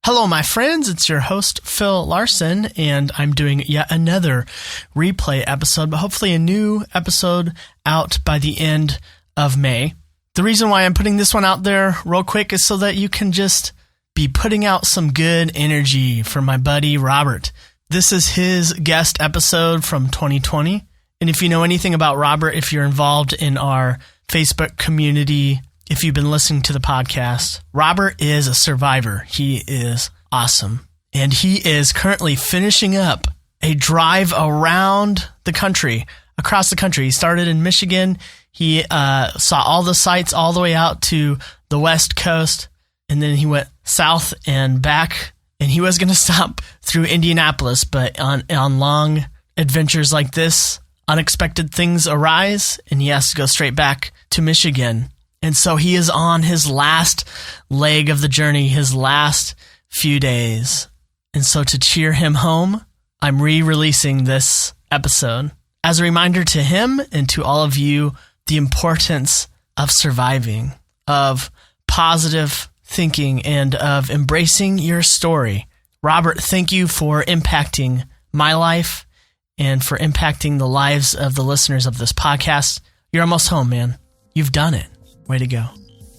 Hello, my friends. It's your host, Phil Larson, and I'm doing yet another replay episode, but hopefully a new episode out by the end of May. The reason why I'm putting this one out there real quick is so that you can just be putting out some good energy for my buddy, Robert. This is his guest episode from 2020. And if you know anything about Robert, if you're involved in our Facebook community, if you've been listening to the podcast, Robert is a survivor. He is awesome. And he is currently finishing up a drive around the country, across the country. He started in Michigan. He saw all the sights all the way out to the West Coast. And then he went south and back. And he was going to stop through Indianapolis. But on long adventures like this, unexpected things arise. And he has to go straight back to Michigan. And so he is on his last leg of the journey, his last few days. And so to cheer him home, I'm re-releasing this episode as a reminder to him and to all of you, the importance of surviving, of positive thinking, and of embracing your story. Robert, thank you for impacting my life and for impacting the lives of the listeners of this podcast. You're almost home, man. You've done it. Way to go.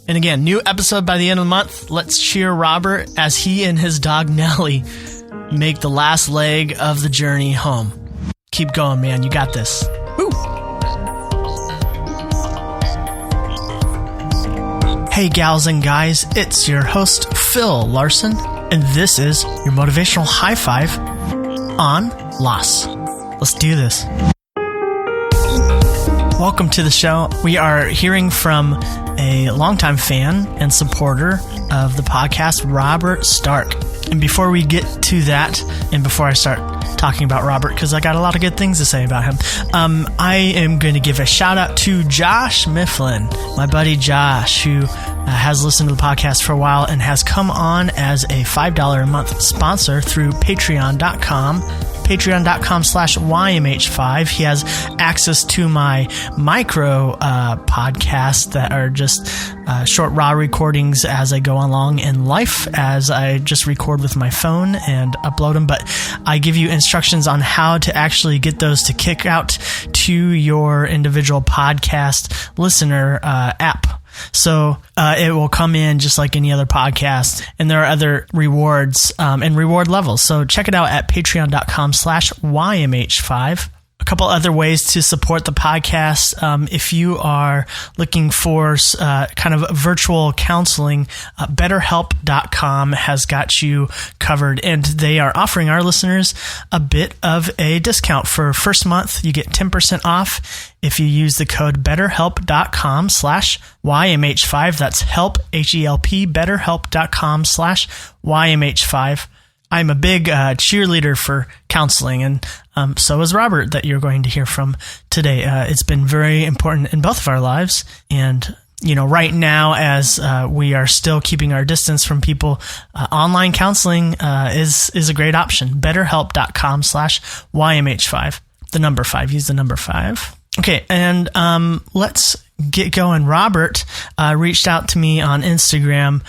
And again, new episode by the end of the month. Let's cheer Robert as he and his dog Nellie make the last leg of the journey home. Keep going, man. You got this. Woo! Hey, gals and guys. It's your host, Phil Larson, and this is your motivational high five on loss. Let's do this. Welcome to the show. We are hearing from a longtime fan and supporter of the podcast, Robert Stark. And before we get to that, and before I start talking about Robert, because I got a lot of good things to say about him, I am going to give a shout out to Josh Mifflin, my buddy Josh, who has listened to the podcast for a while and has come on as a $5 a month sponsor through patreon.com/YMH5. He has access to my micro podcasts that are just short raw recordings as I go along in life, as I just record with my phone and upload them. But I give you instructions on how to actually get those to kick out to your individual podcast listener app. So it will come in just like any other podcast, and there are other rewards and reward levels. So check it out at patreon.com/YMH5. A couple other ways to support the podcast. If you are looking for kind of virtual counseling, BetterHelp.com has got you covered, and they are offering our listeners a bit of a discount. For first month, you get 10% off if you use the code BetterHelp.com/YMH5. That's help, HELP, BetterHelp.com/YMH5. I'm a big cheerleader for counseling, and so is Robert, that you're going to hear from today. It's been very important in both of our lives, and right now, as we are still keeping our distance from people, online counseling is a great option. BetterHelp.com/YMH5. The number 5. Use the number 5. Okay, and let's get going. Robert reached out to me on Instagram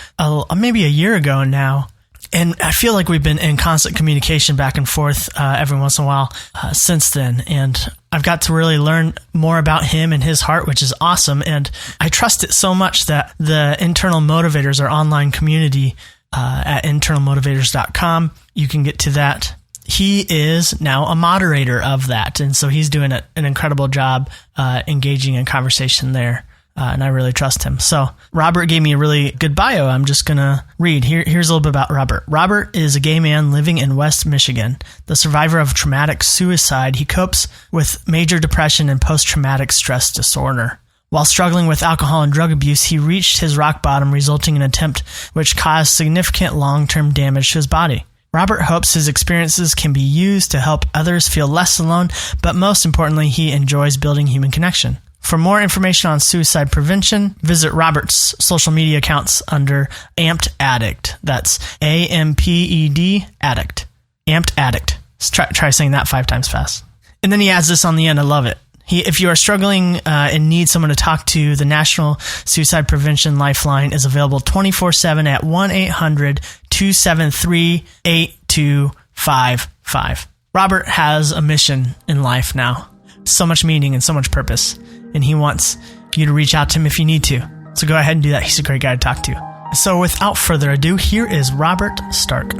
maybe a year ago now. And I feel like we've been in constant communication back and forth every once in a while since then. And I've got to really learn more about him and his heart, which is awesome. And I trust it so much that the Internal Motivators, our online community at internalmotivators.com, you can get to that. He is now a moderator of that. And so he's doing an incredible job engaging in conversation there. And I really trust him. So Robert gave me a really good bio. I'm just going to read. Here's a little bit about Robert. Robert is a gay man living in West Michigan. The survivor of traumatic suicide, he copes with major depression and post-traumatic stress disorder. While struggling with alcohol and drug abuse, he reached his rock bottom, resulting in an attempt which caused significant long-term damage to his body. Robert hopes his experiences can be used to help others feel less alone, but most importantly, he enjoys building human connection. For more information on suicide prevention, visit Robert's social media accounts under Amped Addict. That's AMPED Addict. Amped Addict. Try saying that 5 times fast. And then he adds this on the end. I love it. If you are struggling and need someone to talk to, the National Suicide Prevention Lifeline is available 24/7 at 1-800-273-8255. Robert has a mission in life now, so much meaning and so much purpose, and he wants you to reach out to him if you need to. So go ahead and do that. He's a great guy to talk to. So without further ado, here is Robert Stark.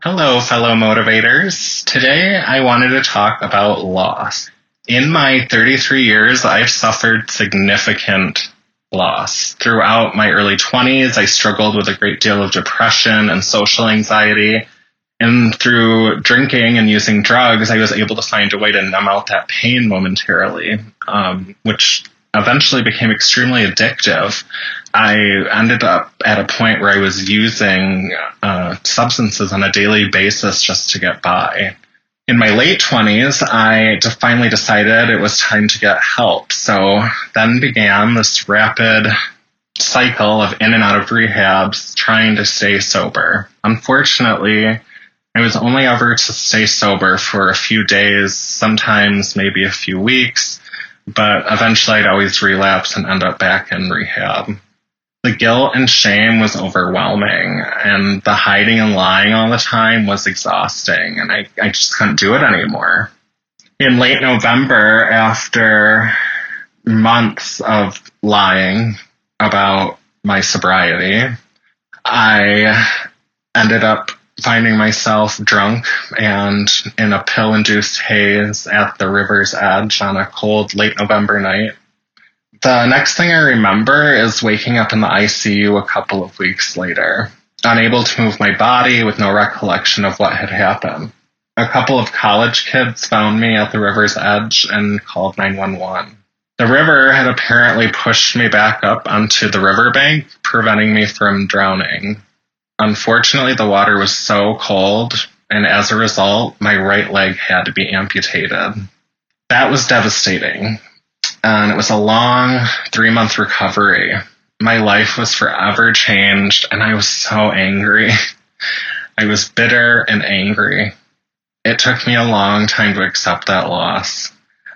Hello, fellow motivators. Today, I wanted to talk about loss. In my 33 years, I've suffered significant loss. Throughout my early 20s, I struggled with a great deal of depression and social anxiety. And through drinking and using drugs, I was able to find a way to numb out that pain momentarily, which eventually became extremely addictive. I ended up at a point where I was using substances on a daily basis just to get by. In my late 20s, I finally decided it was time to get help. So then began this rapid cycle of in and out of rehabs, trying to stay sober. Unfortunately, I was only ever to stay sober for a few days, sometimes maybe a few weeks, but eventually I'd always relapse and end up back in rehab. The guilt and shame was overwhelming, and the hiding and lying all the time was exhausting, and I just couldn't do it anymore. In late November, after months of lying about my sobriety, I ended up finding myself drunk and in a pill-induced haze at the river's edge on a cold late November night. The next thing I remember is waking up in the ICU a couple of weeks later, unable to move my body with no recollection of what had happened. A couple of college kids found me at the river's edge and called 911. The river had apparently pushed me back up onto the riverbank, preventing me from drowning. Unfortunately, the water was so cold, and as a result, my right leg had to be amputated. That was devastating. And it was a long 3-month recovery. My life was forever changed, and I was so angry. I was bitter and angry. It took me a long time to accept that loss.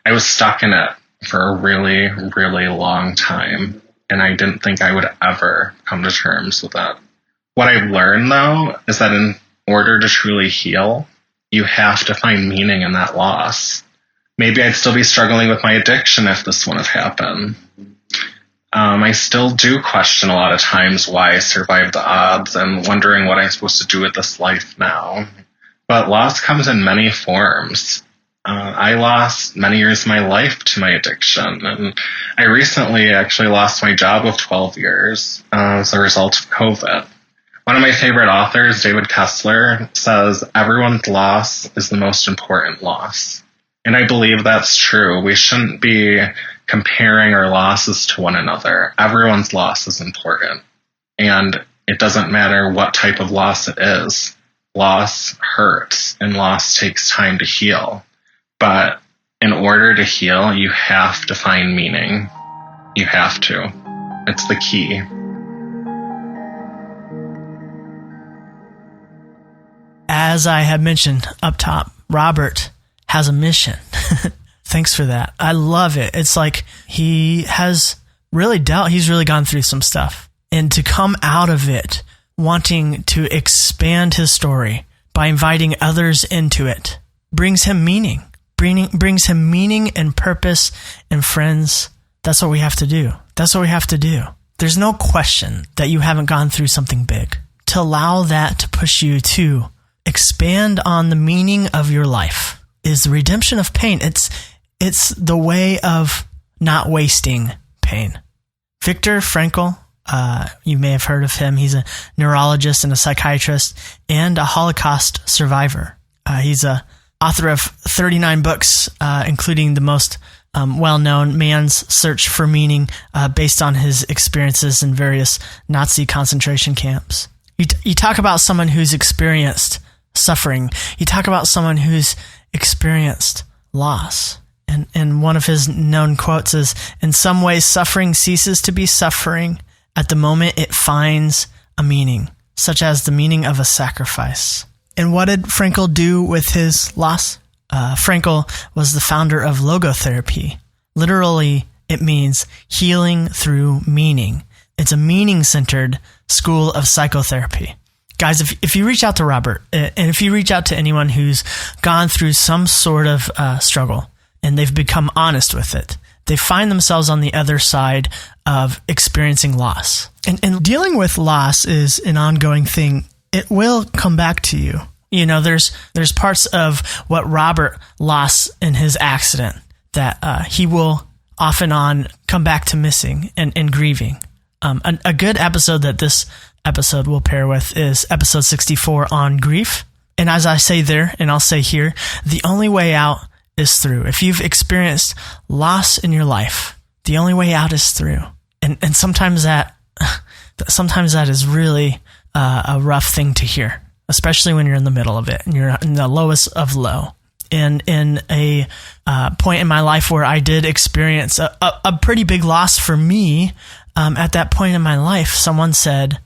I was stuck in it for a really, really long time, and I didn't think I would ever come to terms with it. What I've learned, though, is that in order to truly heal, you have to find meaning in that loss. Maybe I'd still be struggling with my addiction if this wouldn't have happened. I still do question a lot of times why I survived the odds and wondering what I'm supposed to do with this life now. But loss comes in many forms. I lost many years of my life to my addiction, and I recently actually lost my job of 12 years as a result of COVID. One of my favorite authors, David Kessler, says everyone's loss is the most important loss. And I believe that's true. We shouldn't be comparing our losses to one another. Everyone's loss is important. And it doesn't matter what type of loss it is. Loss hurts, and loss takes time to heal. But in order to heal, you have to find meaning. You have to. It's the key. As I had mentioned up top, Robert has a mission. Thanks for that. I love it. It's like he's really gone through some stuff. And to come out of it wanting to expand his story by inviting others into it brings him meaning. Brings him meaning and purpose, and friends, that's what we have to do. That's what we have to do. There's no question that you haven't gone through something big. To allow that to push you to expand on the meaning of your life is the redemption of pain. It's the way of not wasting pain. Viktor Frankl, you may have heard of him. He's a neurologist and a psychiatrist and a Holocaust survivor. He's a author of 39 books, including the most well-known Man's Search for Meaning, based on his experiences in various Nazi concentration camps. You talk about someone who's experienced suffering. You talk about someone who's experienced loss. And one of his known quotes is, "In some ways, suffering ceases to be suffering at the moment it finds a meaning, such as the meaning of a sacrifice." And what did Frankl do with his loss? Frankl was the founder of logotherapy. Literally, it means healing through meaning. It's a meaning-centered school of psychotherapy. Guys, if you reach out to Robert, and if you reach out to anyone who's gone through some sort of struggle, and they've become honest with it, they find themselves on the other side of experiencing loss. And dealing with loss is an ongoing thing. It will come back to you. You know, there's parts of what Robert lost in his accident that he will off and on come back to missing and grieving. A good episode that this episode will pair with is episode 64 on grief. And as I say there, and I'll say here, the only way out is through. If you've experienced loss in your life, the only way out is through. And sometimes that is really a rough thing to hear, especially when you're in the middle of it and you're in the lowest of low. And in a point in my life where I did experience a pretty big loss for me, at that point in my life, someone said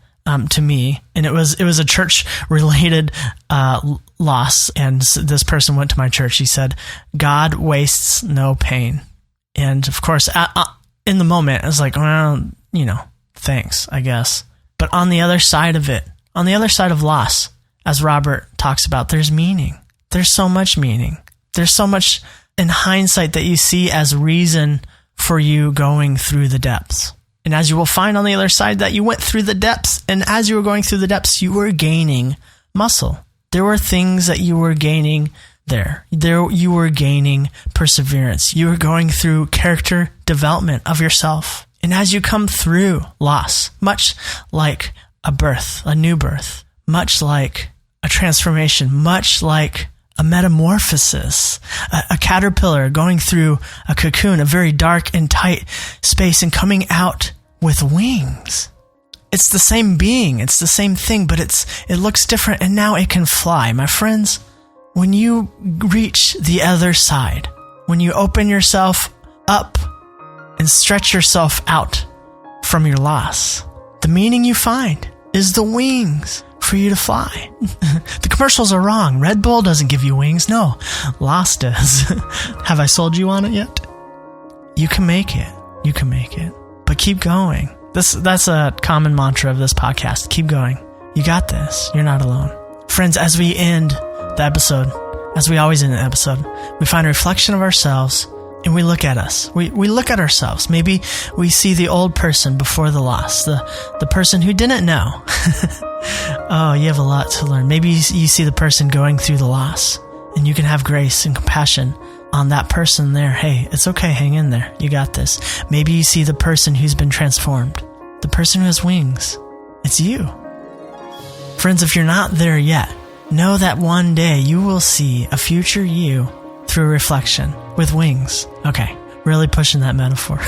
to me, and it was a church-related loss, and this person went to my church. He said, "God wastes no pain." And of course, in the moment, I was like, well, thanks, I guess. But on the other side of it, on the other side of loss, as Robert talks about, there's meaning. There's so much meaning. There's so much in hindsight that you see as reason for you going through the depths. And as you will find on the other side that you went through the depths, and as you were going through the depths, you were gaining muscle. There were things that you were gaining there. You were gaining perseverance. You were going through character development of yourself. And as you come through loss, much like a birth, a new birth, much like a transformation, much like a metamorphosis, a caterpillar going through a cocoon, a very dark and tight space, and coming out with wings. It's the same being, it's the same thing, but it looks different, and now it can fly. My friends, when you reach the other side, when you open yourself up and stretch yourself out from your loss, the meaning you find is the wings for you to fly. The commercials are wrong. Red Bull doesn't give you wings. No, loss does. Have I sold you on it yet? You can make it. You can make it. But keep going. That's a common mantra of this podcast. Keep going. You got this. You're not alone. Friends, as we end the episode, as we always end the episode, we find a reflection of ourselves and we look at us. We look at ourselves. Maybe we see the old person before the loss, the person who didn't know. Oh, you have a lot to learn. Maybe you see the person going through the loss, and you can have grace and compassion on that person there. Hey, it's okay. Hang in there. You got this. Maybe you see the person who's been transformed, the person who has wings. It's you. Friends, if you're not there yet, know that one day you will see a future you through reflection with wings. Okay, really pushing that metaphor.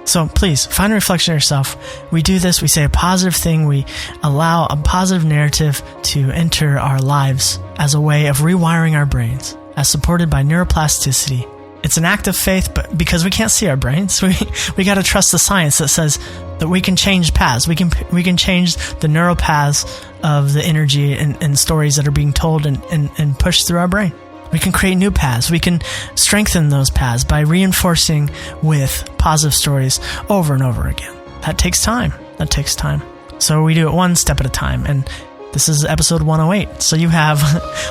So please, find a reflection of yourself. We do this, we say a positive thing, we allow a positive narrative to enter our lives as a way of rewiring our brains, as supported by neuroplasticity. It's an act of faith, but because we can't see our brains, we got to trust the science that says that we can change paths. We can change the neural paths of the energy and stories that are being told and pushed through our brain. We can create new paths. We can strengthen those paths by reinforcing with positive stories over and over again. That takes time. So we do it one step at a time. And this is episode 108. So you have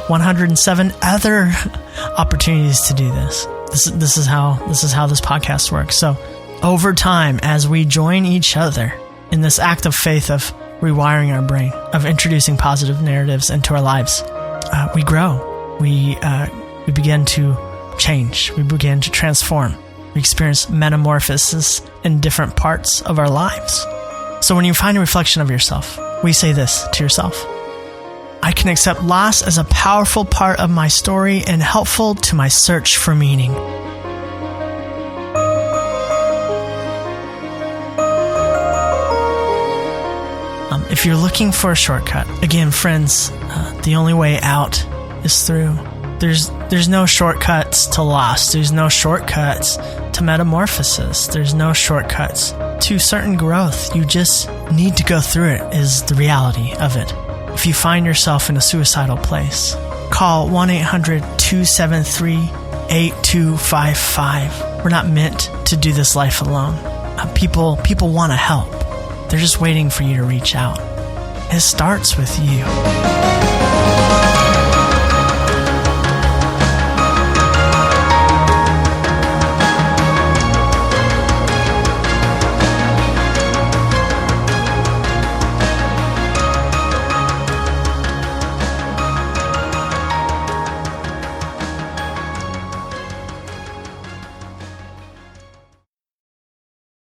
107 other opportunities to do this. This is how this podcast works. So over time, as we join each other in this act of faith of rewiring our brain, of introducing positive narratives into our lives, we grow. We begin to change. We begin to transform. We experience metamorphosis in different parts of our lives. So when you find a reflection of yourself, we say this to yourself: I can accept loss as a powerful part of my story and helpful to my search for meaning. If you're looking for a shortcut, again, friends, the only way out is through. There's no shortcuts to loss. There's no shortcuts to metamorphosis. There's no shortcuts to certain growth. You just need to go through it, is the reality of it. If you find yourself in a suicidal place, call 1-800-273-8255. We're not meant to do this life alone. People want to help. They're just waiting for you to reach out. It starts with you.